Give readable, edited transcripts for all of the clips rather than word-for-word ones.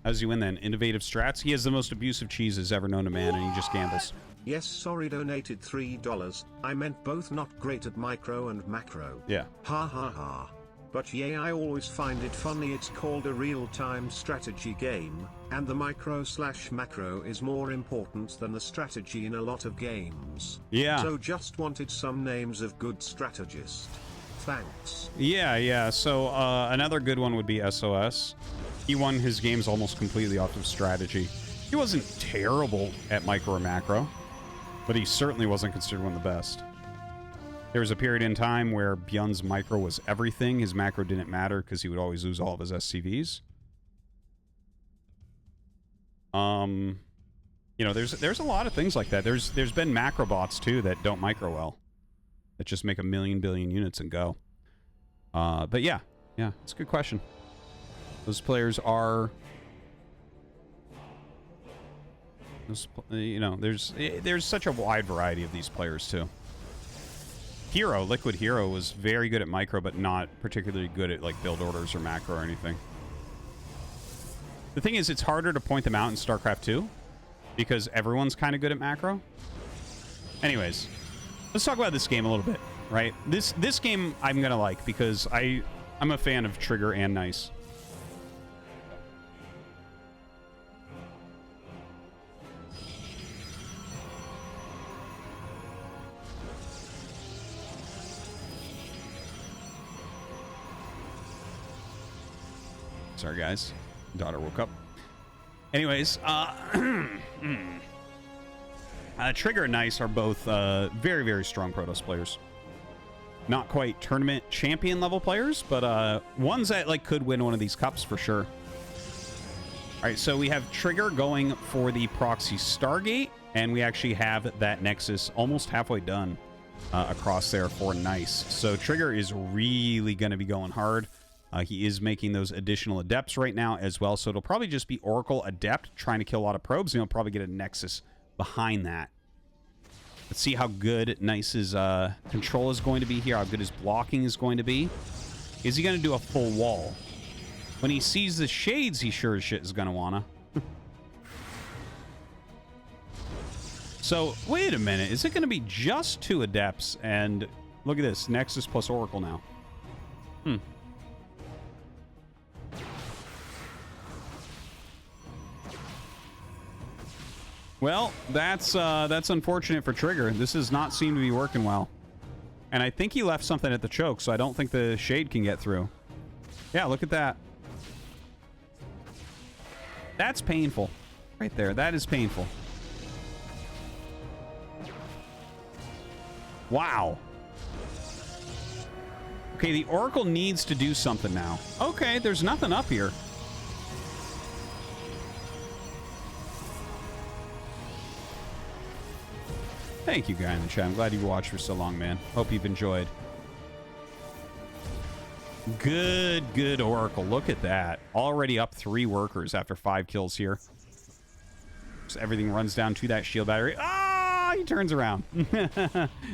How does he win then? Innovative strats? He has the most abusive cheeses ever known to man, and he just gambles. Yes, sorry, donated $3. I meant both not great at micro and macro. Yeah. Ha ha ha. But yeah, I always find it funny it's called a real-time strategy game, and the micro/macro is more important than the strategy in a lot of games. Yeah. So just wanted some names of good strategists. Thanks. Yeah. So another good one would be SOS. He won his games almost completely off of strategy. He wasn't terrible at micro or macro, but he certainly wasn't considered one of the best. There was a period in time where Bjorn's micro was everything. His macro didn't matter because he would always lose all of his SCVs. You know, there's a lot of things like that. There's been macro bots too that don't micro well, that just make a million billion units and go. But yeah, it's a good question. Those players are, you know, there's such a wide variety of these players too. Liquid Hero was very good at micro, but not particularly good at like build orders or macro or anything. The thing is, it's harder to point them out in StarCraft 2 because everyone's kind of good at macro. Anyways, let's talk about this game a little bit, right? This game I'm gonna like because I'm a fan of Trigger and Nice. Sorry, guys. Daughter woke up. Anyways, Trigger and Nice are both very, very strong Protoss players. Not quite tournament champion level players, but ones that like could win one of these cups for sure. All right, so we have Trigger going for the proxy Stargate, and we actually have that Nexus almost halfway done across there for Nice. So Trigger is really going to be going hard. He is making those additional Adepts right now as well, so it'll probably just be Oracle Adept trying to kill a lot of probes, and he'll probably get a Nexus behind that. Let's see how good Nice's control is going to be here, how good his blocking is going to be. Is he going to do a full wall? When he sees the shades, he sure as shit is going to wanna. So, wait a minute. Is it going to be just 2 Adepts? And look at this, Nexus plus Oracle now. Well, that's unfortunate for Trigger. This does not seem to be working well. And I think he left something at the choke, so I don't think the shade can get through. Yeah, look at that. That's painful. Right there. That is painful. Wow. Okay, the Oracle needs to do something now. Okay, there's nothing up here. Thank you, guy in the chat. I'm glad you watched for so long, man. Hope you've enjoyed. Good Oracle. Look at that. Already up 3 workers after 5 kills here. So everything runs down to that shield battery. Ah, he turns around.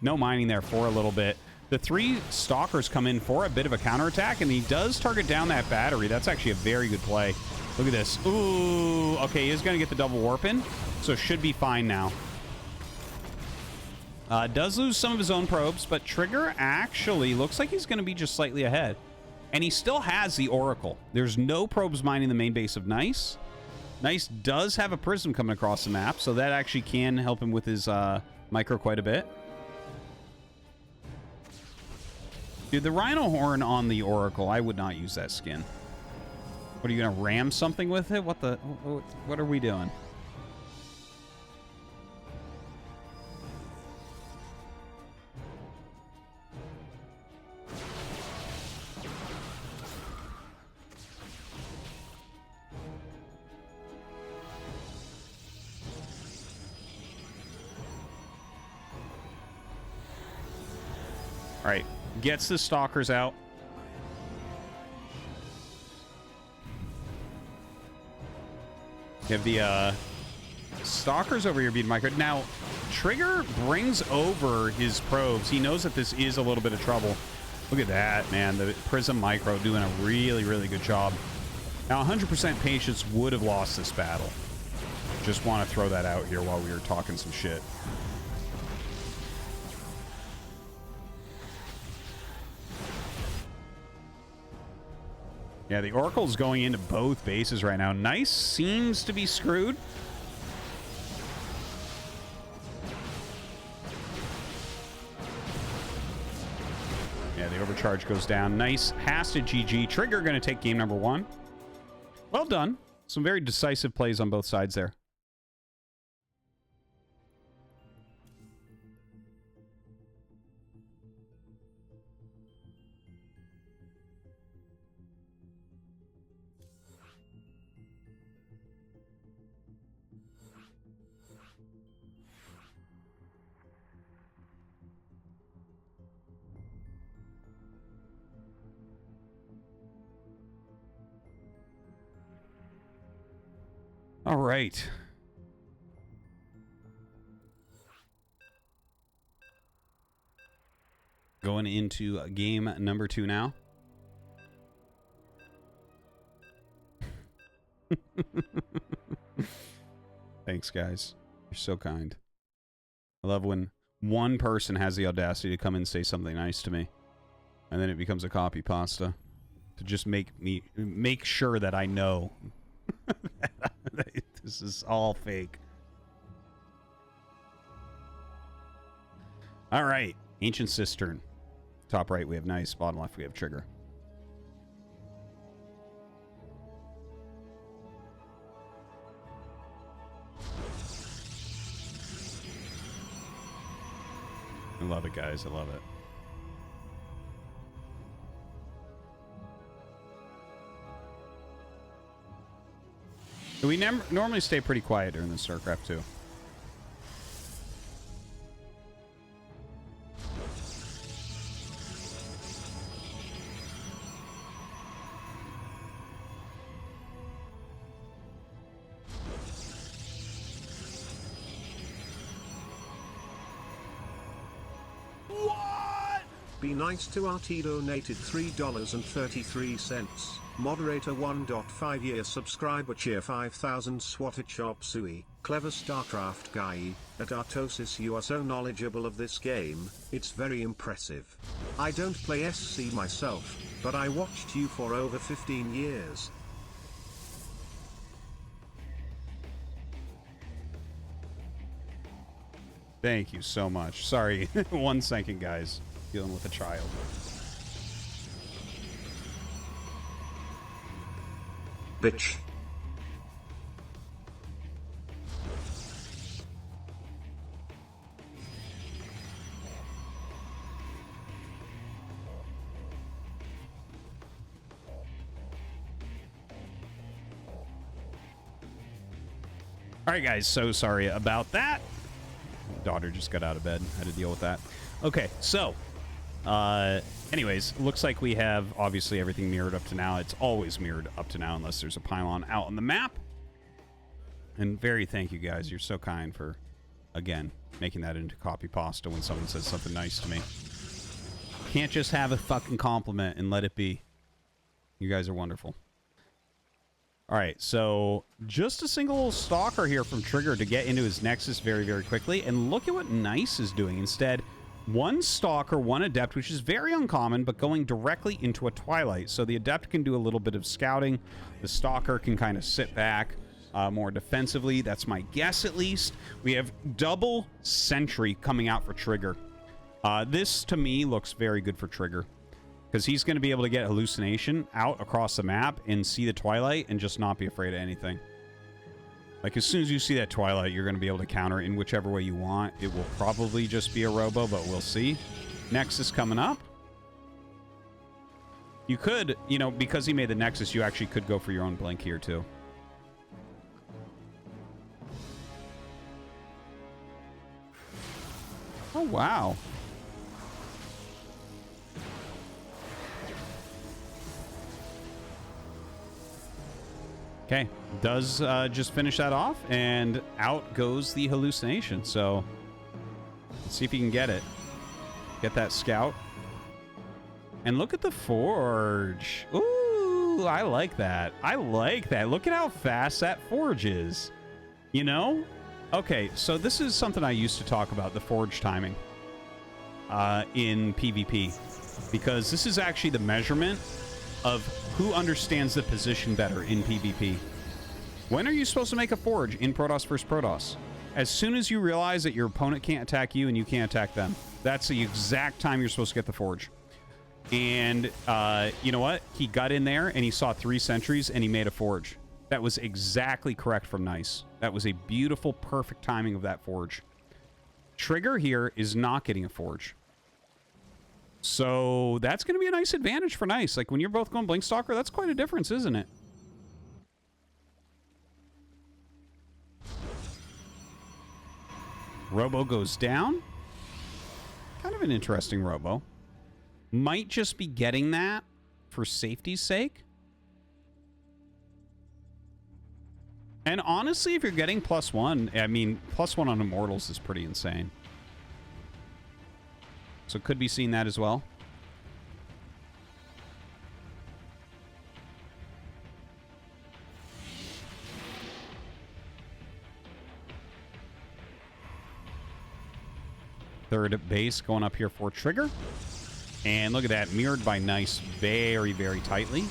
No mining there for a little bit. The 3 Stalkers come in for a bit of a counterattack, and he does target down that battery. That's actually a very good play. Look at this. Ooh, okay, he is going to get the double warp in, so should be fine now. Does lose some of his own probes, but Trigger actually looks like he's going to be just slightly ahead. And he still has the Oracle. There's no probes mining the main base of Nice. Nice does have a Prism coming across the map, so that actually can help him with his micro quite a bit. Dude, the Rhino Horn on the Oracle, I would not use that skin. What, are you going to ram something with it? What are we doing? All right, gets the Stalkers out. You have the Stalkers over here being microed. Now, Trigger brings over his probes. He knows that this is a little bit of trouble. Look at that, man. The Prism Micro doing a really, really good job. Now, 100% patience would have lost this battle. Just want to throw that out here while we were talking some shit. Yeah, the Oracle's going into both bases right now. Nice seems to be screwed. Yeah, the overcharge goes down. Nice. Has to GG. Trigger going to take game number 1. Well done. Some very decisive plays on both sides there. All right. Going into game number 2 now. Thanks, guys. You're so kind. I love when one person has the audacity to come and say something nice to me, and then it becomes a copy pasta to just make sure that I know that this is all fake. All right, Ancient Cistern. Top right we have Nice. Bottom left we have Trigger. I love it, guys. I love it. We normally stay pretty quiet during the StarCraft 2. Be nice to RT donated $3.33. Moderator 1.5 year subscriber cheer 5000 swatted chop suey. Clever StarCraft guy. At Artosis you are so knowledgeable of this game, it's very impressive. I don't play SC myself, but I watched you for over 15 years. Thank you so much. Sorry, 1 second, guys. Dealing with a child. Bitch. All right, guys. So sorry about that. Daughter just got out of bed. Had to deal with that. Okay, so anyways, looks like we have obviously everything mirrored up to now. It's always mirrored up to now unless there's a pylon out on the map. And very thank you guys. You're so kind for, again, making that into copy pasta when someone says something nice to me. Can't just have a fucking compliment and let it be. You guys are wonderful. All right, so just a single stalker here from Trigger to get into his Nexus very, very quickly. And look at what Nice is doing instead. 1 Stalker, 1 Adept, which is very uncommon, but going directly into a Twilight. So the Adept can do a little bit of scouting. The Stalker can kind of sit back more defensively. That's my guess, at least. We have double Sentry coming out for Trigger. This, to me, looks very good for Trigger, because he's going to be able to get Hallucination out across the map and see the Twilight and just not be afraid of anything. Like, as soon as you see that Twilight, you're going to be able to counter it in whichever way you want. It will probably just be a Robo, but we'll see. Nexus coming up. You could, you know, because he made the Nexus, you actually could go for your own Blink here, too. Oh, wow. Okay, does just finish that off, and out goes the Hallucination. So let's see if he can get it. Get that Scout. And look at the Forge. Ooh, Ooh, I like that. I like that. Look at how fast that forge is. You know? Okay, so this is something I used to talk about, the forge timing in PvP. Because this is actually the measurement of who understands the position better in PvP. When are you supposed to make a forge in Protoss vs. Protoss? As soon as you realize that your opponent can't attack you and you can't attack them. That's the exact time you're supposed to get the forge. And you know what? He got in there and he saw 3 sentries and he made a forge. That was exactly correct from Nice. That was a beautiful, perfect timing of that forge. Trigger here is not getting a forge. So that's going to be a nice advantage for Nice. Like when you're both going Blinkstalker, that's quite a difference, isn't it? Robo goes down. Kind of an interesting Robo. Might just be getting that for safety's sake. And honestly, if you're getting +1, I mean, +1 on Immortals is pretty insane. So could be seeing that as well. Third base going up here for Trigger. And look at that, mirrored by Nice very, very tightly.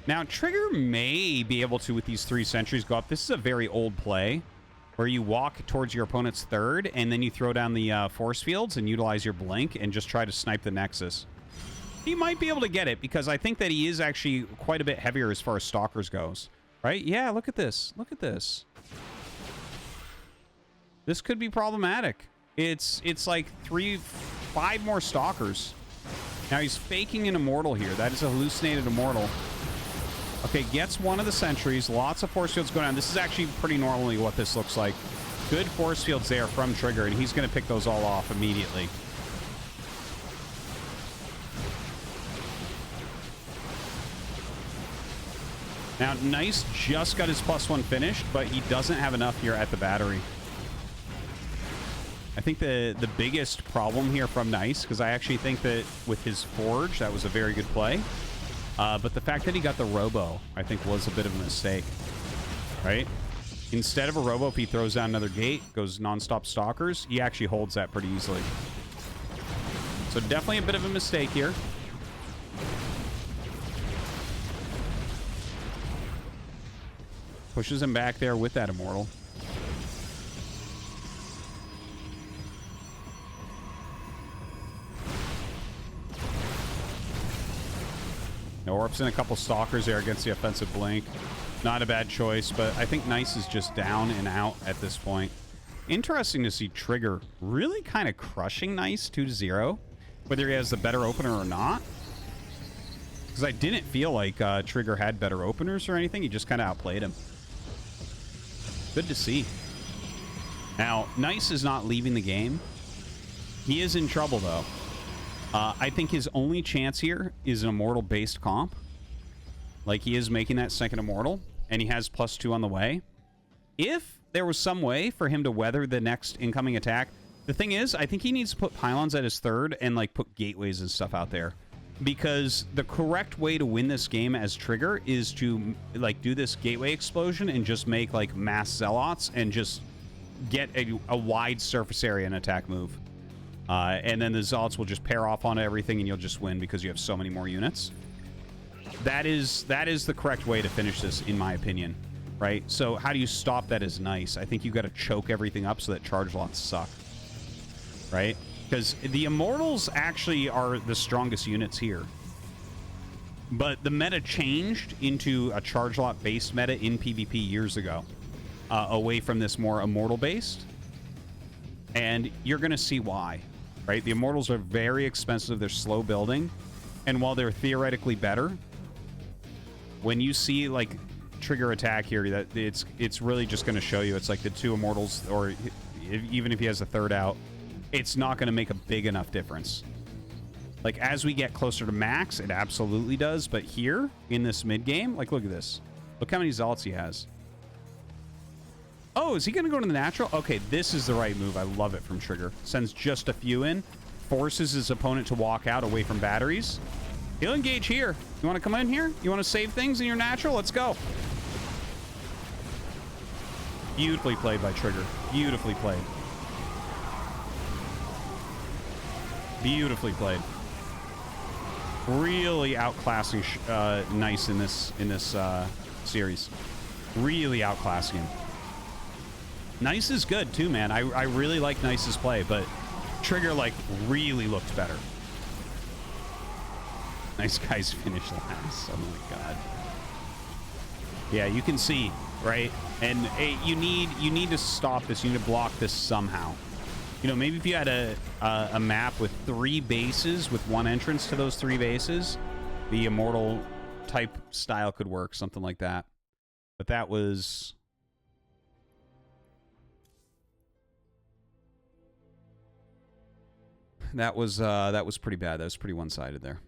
Now, Trigger may be able to, with these 3 sentries, go up. This is a very old play where you walk towards your opponent's third and then you throw down the force fields and utilize your blink and just try to snipe the Nexus. He might be able to get it because I think that he is actually quite a bit heavier as far as Stalkers goes. Right? Yeah, look at this. Look at this. This could be problematic. It's like 5 more Stalkers. Now he's faking an Immortal here. That is a hallucinated Immortal. Okay, gets one of the sentries. Lots of force fields going down. This is actually pretty normally what this looks like. Good force fields there from Trigger, and he's going to pick those all off immediately. Now, Nice just got his +1 finished, but he doesn't have enough here at the battery. I think the biggest problem here from Nice, because I actually think that with his Forge, that was a very good play. But the fact that he got the Robo, I think, was a bit of a mistake. Right? Instead of a Robo, if he throws down another gate, goes non-stop Stalkers, he actually holds that pretty easily. So definitely a bit of a mistake here. Pushes him back there with that Immortal. Orps in a couple Stalkers there against the offensive Blink. Not a bad choice, but I think Nice is just down and out at this point. Interesting to see Trigger really kind of crushing Nice 2-0, whether he has the better opener or not. Because I didn't feel like Trigger had better openers or anything. He just kind of outplayed him. Good to see. Now, Nice is not leaving the game. He is in trouble, though. I think his only chance here is an Immortal-based comp. Like, he is making that second Immortal, and he has +2 on the way. If there was some way for him to weather the next incoming attack, the thing is, I think he needs to put pylons at his third and, like, put gateways and stuff out there. Because the correct way to win this game as Trigger is to, like, do this gateway explosion and just make, like, mass Zealots and just get a wide surface area and attack move. And then the Zealots will just pair off onto everything and you'll just win because you have so many more units. That is the correct way to finish this, in my opinion. Right? So how do you stop that is Nice. I think you got to choke everything up so that charge lots suck. Right? Because the Immortals actually are the strongest units here. But the meta changed into a charge lot based meta in PvP years ago. Away from this more Immortal based. And you're going to see why. Right? The Immortals are very expensive. They're slow building. And while they're theoretically better, when you see, like, Trigger attack here, that it's really just going to show you it's like the 2 Immortals, or even if he has a third out, it's not going to make a big enough difference. Like, as we get closer to max, it absolutely does. But here, in this mid-game, like, look at this. Look how many Zealots he has. Oh, is he going to go to the natural? Okay, this is the right move. I love it from Trigger. Sends just a few in. Forces his opponent to walk out away from batteries. He'll engage here. You want to come in here? You want to save things in your natural? Let's go. Beautifully played by Trigger. Beautifully played. Beautifully played. Really outclassing Nice in this series. Really outclassing him. Nice is good too, man. I really like Nice's play, but Trigger like really looked better. Nice guys finish last. Oh my god. Yeah, you can see, right? And you need to stop this. You need to block this somehow. You know, maybe if you had a map with 3 bases with 1 entrance to those 3 bases, the Immortal type style could work, something like that. But that was pretty bad. That was pretty one-sided there.